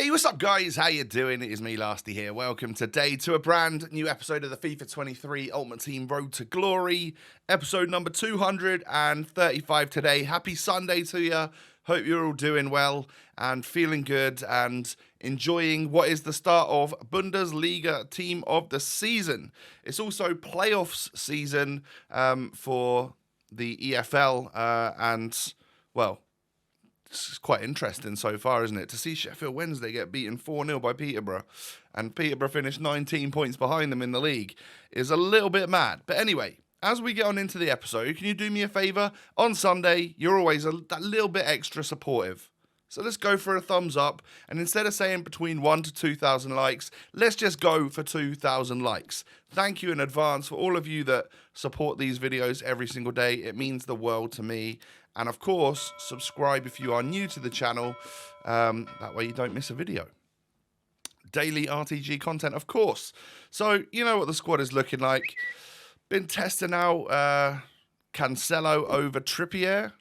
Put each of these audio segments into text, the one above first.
Hey, what's up, guys? How you doing? It is me, Lasty, here. Welcome today to a brand new episode of the FIFA 23 Ultimate Team Road to Glory, episode number 235 today. Happy Sunday to you. Hope you're all doing well and feeling good and enjoying what is the start of Bundesliga Team of the Season. It's also playoffs season for the EFL and, well, it's quite interesting so far, isn't it? To see Sheffield Wednesday get beaten 4-0 by Peterborough and Peterborough finish 19 points behind them in the league is a little bit mad. But anyway, as we get on into the episode, can you do me a favour? On Sunday, you're always that little bit extra supportive. So let's go for a thumbs up, and instead of saying between 1,000 to 2,000 likes, let's just go for 2,000 likes. Thank you in advance for all of you that support these videos every single day. It means the world to me. And of course, subscribe if you are new to the channel. That way you don't miss a video. Daily RTG content, of course. So, you know what the squad is looking like. Been testing out Cancelo over Trippier.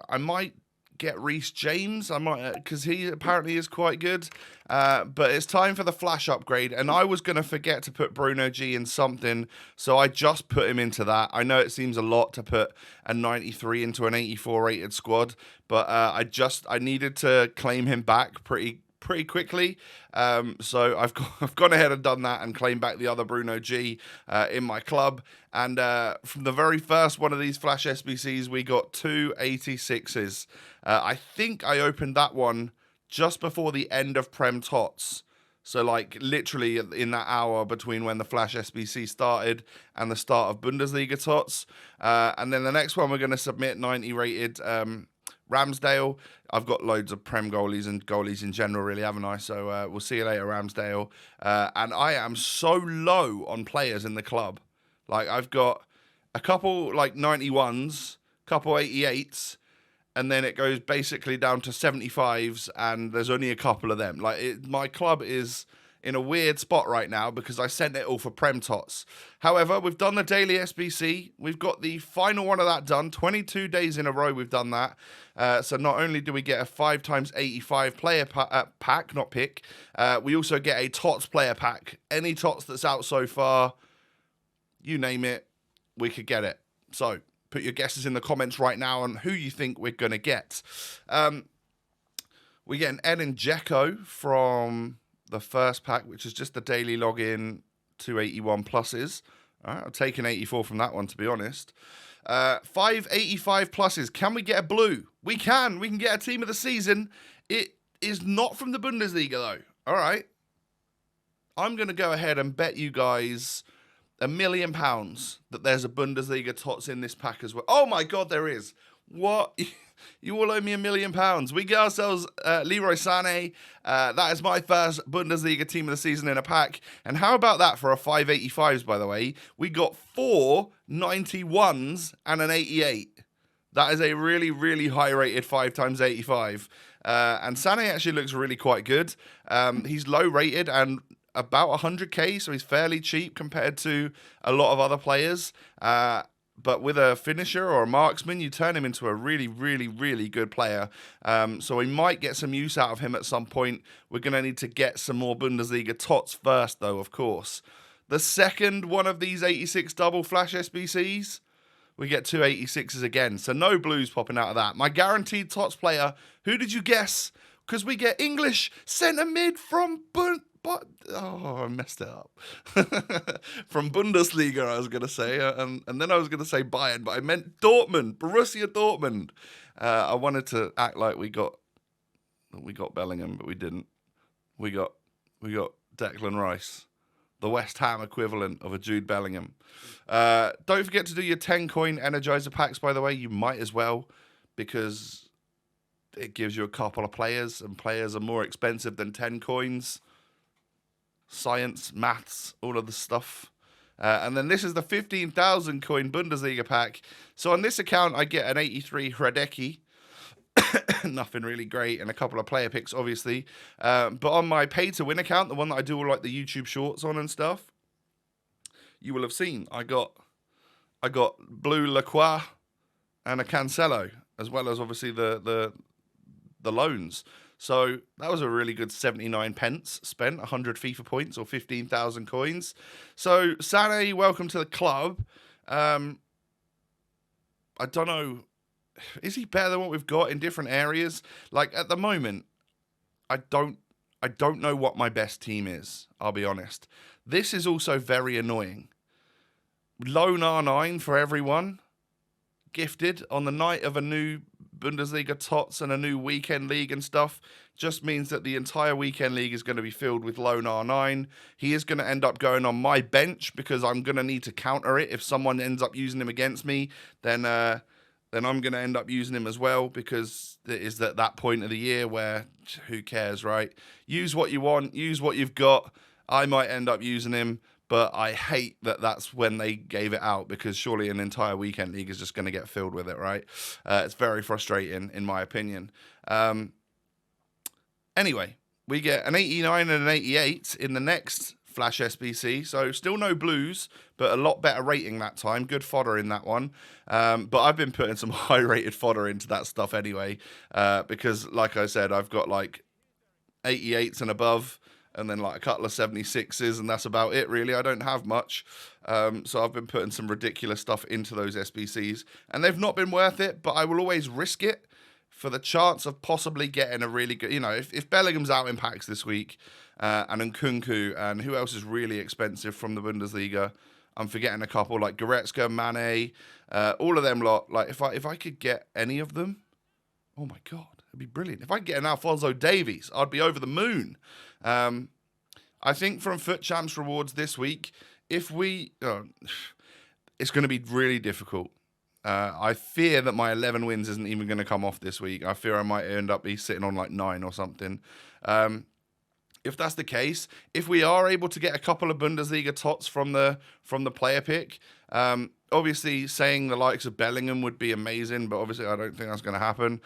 I might get Reece James. I might, because he apparently is quite good. But it's time for the flash upgrade, and I was going to forget to put Bruno G in something, so I just put him into that. I know it seems a lot to put a 93 into an 84 rated squad, but I needed to claim him back pretty quickly. So I've gone ahead and done that and claimed back the other Bruno G in my club. And from the very first one of these Flash SBCs, we got two 86s. I think I opened that one just before the end of Prem TOTS. So, like, literally in that hour between when the Flash SBC started and the start of Bundesliga TOTS. And then the next one we're going to submit 90 rated Ramsdale. I've got loads of Prem goalies and goalies in general, really, haven't I? So we'll see you later, Ramsdale. And I am so low on players in the club. Like, I've got a couple, like, 91s, couple 88s, and then it goes basically down to 75s, and there's only a couple of them. Like, my club is in a weird spot right now because I sent it all for Prem TOTS. However, we've done the daily SBC. We've got the final one of that done. 22 days in a row we've done that. So not only do we get a 5x85 player pack, not pick, we also get a TOTS player pack. Any TOTS that's out so far, you name it, we could get it. So put your guesses in the comments right now on who you think we're going to get. We get an Ed and Dzeko from the first pack, which is just the daily login 281 pluses. All right, I'll take an 84 from that one, to be honest. 585 pluses. Can we get a blue? We can. We can get a team of the season. It is not from the Bundesliga, though. All right. I'm going to go ahead and bet you guys £1 million that there's a Bundesliga TOTS in this pack as well. Oh, my God, there is. What? You all owe me £1 million. We get ourselves Leroy Sané. That is my first Bundesliga team of the season in a pack. And how about that for a 585s, by the way? We got 4 91s and an 88. That is a really, really high-rated 5x85. And Sané actually looks really quite good. He's low-rated and about 100k, so he's fairly cheap compared to a lot of other players. But with a finisher or a marksman, you turn him into a really, really, really good player. So we might get some use out of him at some point. We're going to need to get some more Bundesliga TOTS first, though, of course. The second one of these 86 double flash SBCs, we get two 86s again. So no blues popping out of that. My guaranteed TOTS player, who did you guess? Because we get English centre mid from I messed it up. From Bundesliga, I was going to say. And then I was going to say Bayern, but I meant Dortmund, Borussia Dortmund. I wanted to act like we got Bellingham, but we didn't. We got Declan Rice, the West Ham equivalent of a Jude Bellingham. Don't forget to do your 10 coin Energizer packs, by the way. You might as well, because it gives you a couple of players, and players are more expensive than 10 coins. Science, maths, all of the stuff. And then this is the 15,000 coin Bundesliga pack. So on this account, I get an 83 Hradecki. Nothing really great, and a couple of player picks, obviously. But on my pay to win account, the one that I do all like the YouTube shorts on and stuff, you will have seen I got Blue Lacroix and a Cancelo, as well as obviously the loans. So that was a really good 79 pence spent, 100 FIFA points or 15,000 coins. So Sané, welcome to the club. I don't know. Is he better than what we've got in different areas? Like at the moment, I don't know what my best team is, I'll be honest. This is also very annoying. Lone R9 for everyone. Gifted on the night of a new Bundesliga TOTS and a new weekend league and stuff just means that the entire weekend league is going to be filled with Lone R9. He is going to end up going on my bench because I'm going to need to counter it. If someone ends up using him against me, then I'm going to end up using him as well, because it is at that point of the year where who cares, right? Use what you want, use what you've got. I might end up using him, but I hate that that's when they gave it out, because surely an entire weekend league is just going to get filled with it, right? It's very frustrating, in my opinion. Anyway, we get an 89 and an 88 in the next Flash SBC, so still no blues, but a lot better rating that time. Good fodder in that one. But I've been putting some high-rated fodder into that stuff anyway, because, like I said, I've got like 88s and above, and then like a couple of 76s, and that's about it, really. I don't have much. So I've been putting some ridiculous stuff into those SBCs, and they've not been worth it, but I will always risk it for the chance of possibly getting a really good, if Bellingham's out in packs this week, and Nkunku, and who else is really expensive from the Bundesliga? I'm forgetting a couple, like Goretzka, Mane, all of them lot. Like, if I could get any of them, oh my God, it'd be brilliant. If I could get an Alphonso Davies, I'd be over the moon. I think from Foot Champs rewards this week, it's going to be really difficult. I fear that my 11 wins isn't even going to come off this week. I fear I might end up sitting on like 9 or something. If that's the case, if we are able to get a couple of Bundesliga TOTS from the player pick, obviously saying the likes of Bellingham would be amazing, but obviously I don't think that's going to happen.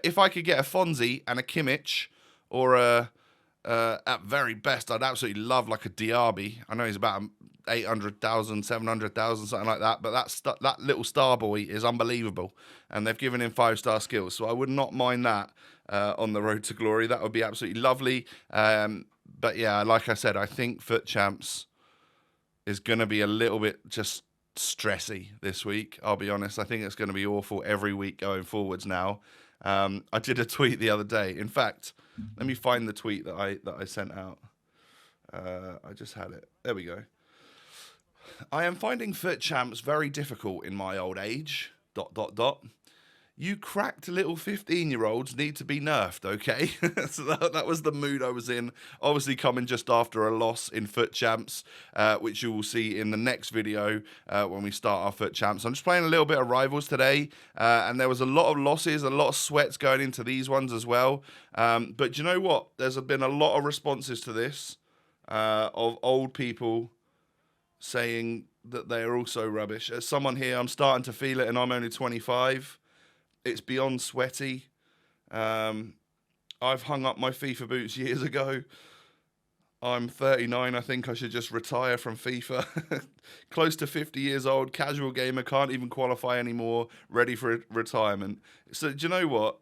If I could get a Fonzie and a Kimmich, or at very best, I'd absolutely love like a Diaby. I know he's about 800,000, 700,000, something like that, but that little star boy is unbelievable, and they've given him 5-star skills, so I would not mind that on the road to glory. That would be absolutely lovely. But yeah, like I said, I think Foot Champs is going to be a little bit just stressy this week, I'll be honest. I think it's going to be awful every week going forwards now. I did a tweet the other day. In fact, let me find the tweet that I sent out. I just had it. There we go. I am finding Foot Champs very difficult in my old age. ... You cracked little 15-year-olds need to be nerfed, okay? So that was the mood I was in. Obviously coming just after a loss in Foot Champs, which you will see in the next video when we start our Foot Champs. I'm just playing a little bit of Rivals today, and there was a lot of losses, a lot of sweats going into these ones as well. But you know what? There's been a lot of responses to this of old people saying that they are also rubbish. As someone here, I'm starting to feel it, and I'm only 25. It's beyond sweaty. I've hung up my FIFA boots years ago. I'm 39. I think I should just retire from FIFA. Close to 50 years old, casual gamer, can't even qualify anymore, ready for retirement. So do you know what?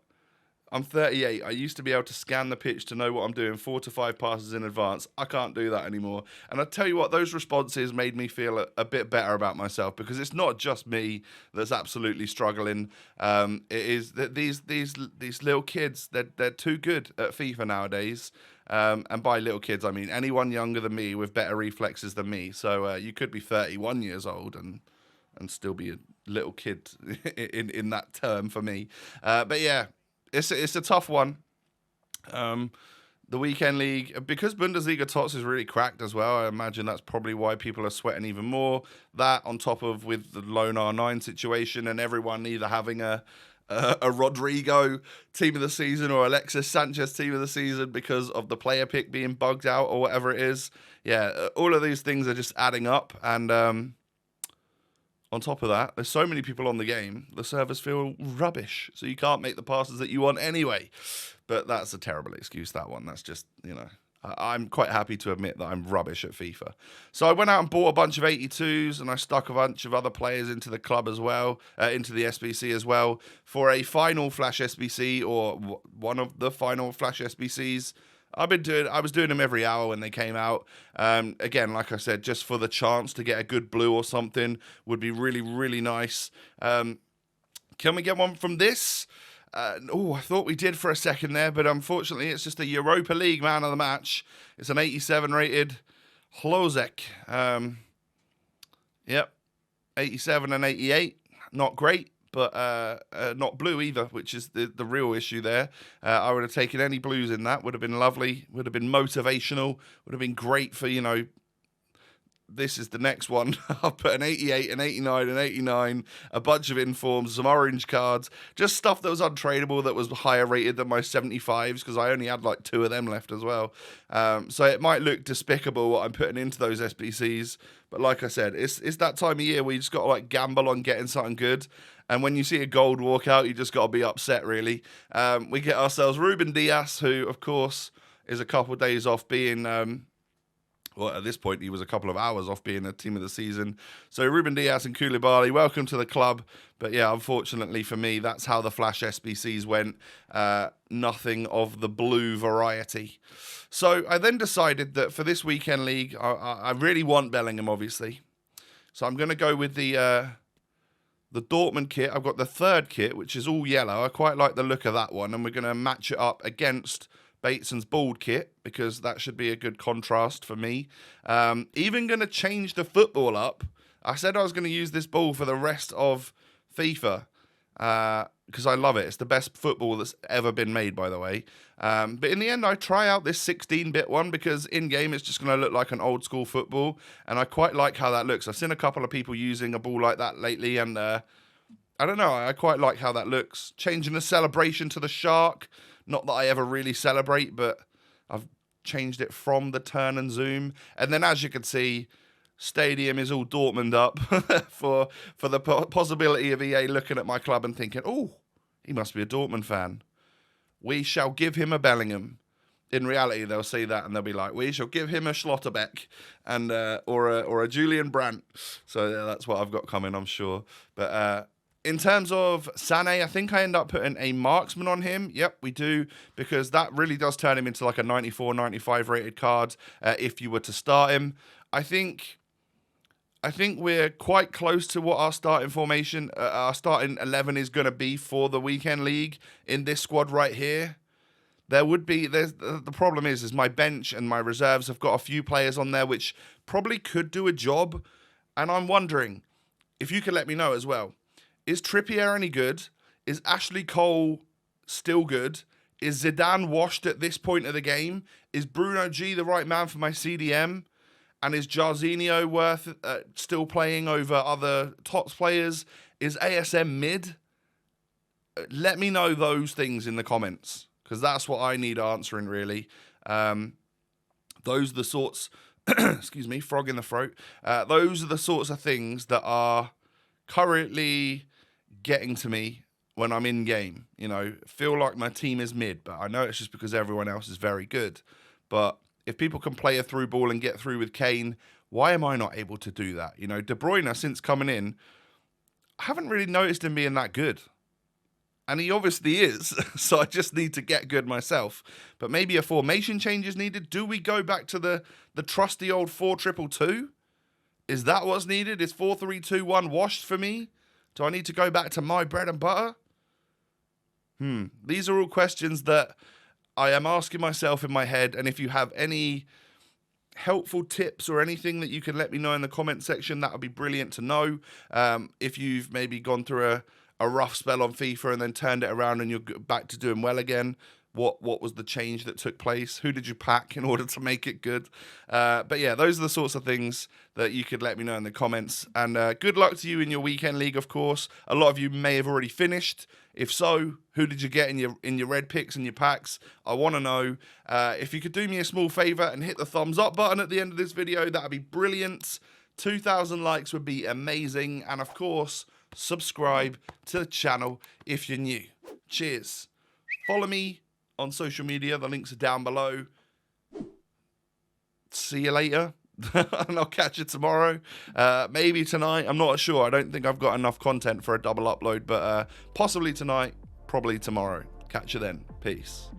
I'm 38. I used to be able to scan the pitch to know what I'm doing 4 to 5 passes in advance. I can't do that anymore. And I tell you what, those responses made me feel a bit better about myself, because it's not just me that's absolutely struggling. It is that these little kids, they're too good at FIFA nowadays. And by little kids, I mean anyone younger than me with better reflexes than me. So you could be 31 years old and still be a little kid in that term for me. But yeah. It's a tough one. The weekend league, because Bundesliga TOTS is really cracked as well, I imagine that's probably why people are sweating even more. That on top of with the lone R9 situation and everyone either having a Rodrigo team of the season or Alexis Sanchez team of the season because of the player pick being bugged out or whatever it is. Yeah, all of these things are just adding up, and on top of that, there's so many people on the game, the servers feel rubbish, so you can't make the passes that you want anyway. But that's a terrible excuse, that one. That's just, I'm quite happy to admit that I'm rubbish at FIFA. So I went out and bought a bunch of 82s, and I stuck a bunch of other players into the club as well, into the SBC as well, for a final Flash SBC, or one of the final Flash SBCs. I was doing them every hour when they came out. Again, like I said, just for the chance to get a good blue or something would be really, really nice. Can we get one from this? I thought we did for a second there, but unfortunately it's just a Europa League man of the match. It's an 87 rated Hlozek. Yep, 87 and 88. Not great, but not blue either, which is the real issue there. I would have taken any blues in that. Would have been lovely. Would have been motivational. Would have been great for, this is the next one. I'll put an 88, an 89, an 89, a bunch of informs, some orange cards, just stuff that was untradeable that was higher rated than my 75s, because I only had like 2 of them left as well. So it might look despicable what I'm putting into those SBCs, but like I said, it's that time of year where you just got to like gamble on getting something good. And when you see a gold walk out, you just got to be upset, really. We get ourselves Ruben Dias, who, of course, is a couple of days off being... well, at this point, he was a couple of hours off being a team of the season. So Ruben Dias and Koulibaly, welcome to the club. But yeah, unfortunately for me, that's how the Flash SBCs went. Nothing of the blue variety. So I then decided that for this weekend league, I really want Bellingham, obviously. So I'm going to go with the Dortmund kit. I've got the third kit, which is all yellow. I quite like the look of that one. And we're going to match it up against Bateson's bald kit, because that should be a good contrast for me. Even going to change the football up. I said I was going to use this ball for the rest of FIFA, because I love it. It's the best football that's ever been made, by the way. But in the end, I try out this 16-bit one, because in-game it's just going to look like an old-school football, and I quite like how that looks. I've seen a couple of people using a ball like that lately, and I don't know, I quite like how that looks. Changing the celebration to the shark. Not that I ever really celebrate, but I've changed it from the turn and zoom. And then, as you can see, stadium is all Dortmund up for the possibility of EA looking at my club and thinking, oh, he must be a Dortmund fan. We shall give him a Bellingham. In reality, they'll say that and they'll be like, we shall give him a Schlotterbeck and or a Julian Brandt. So yeah, that's what I've got coming, I'm sure. But in terms of Sané, I think I end up putting a marksman on him. Yep, we do, because that really does turn him into like a 94, 95 rated card if you were to start him. I think we're quite close to what our starting formation, our starting 11 is going to be for the weekend league in this squad right here. The problem is my bench and my reserves have got a few players on there which probably could do a job, and I'm wondering if you could let me know as well. Is Trippier any good? Is Ashley Cole still good? Is Zidane washed at this point of the game? Is Bruno G the right man for my CDM? And is Jarzinho worth still playing over other TOTS players? Is ASM mid? Let me know those things in the comments, because that's what I need answering, really. Those are the sorts... excuse me, frog in the throat. Those are the sorts of things that are currently getting to me when I'm in game. Feel like my team is mid, but I know it's just because everyone else is very good. But if people can play a through ball and get through with Kane, why am I not able to do that? De Bruyne, since coming in, I haven't really noticed him being that good. And he obviously is, so I just need to get good myself. But maybe a formation change is needed. Do we go back to the trusty old 4-2-2-2? Is that what's needed? Is 4-3-2-1 washed for me? Do I need to go back to my bread and butter? These are all questions that I am asking myself in my head. And if you have any helpful tips or anything that you can let me know in the comment section, that would be brilliant to know. If you've maybe gone through a rough spell on FIFA and then turned it around and you're back to doing well again, what was the change that took place? Who did you pack in order to make it good? But yeah, those are the sorts of things that you could let me know in the comments. And good luck to you in your weekend league, of course. A lot of you may have already finished. If so, who did you get in your red picks and your packs? I want to know. If you could do me a small favor and hit the thumbs up button at the end of this video, that would be brilliant. 2,000 likes would be amazing. And of course, subscribe to the channel if you're new. Cheers. Follow me on social media. The links are down below. see you later. And I'll catch you tomorrow. Maybe tonight. I'm not sure. I don't think I've got enough content for a double upload, but possibly tonight, probably tomorrow. Catch you then. Peace.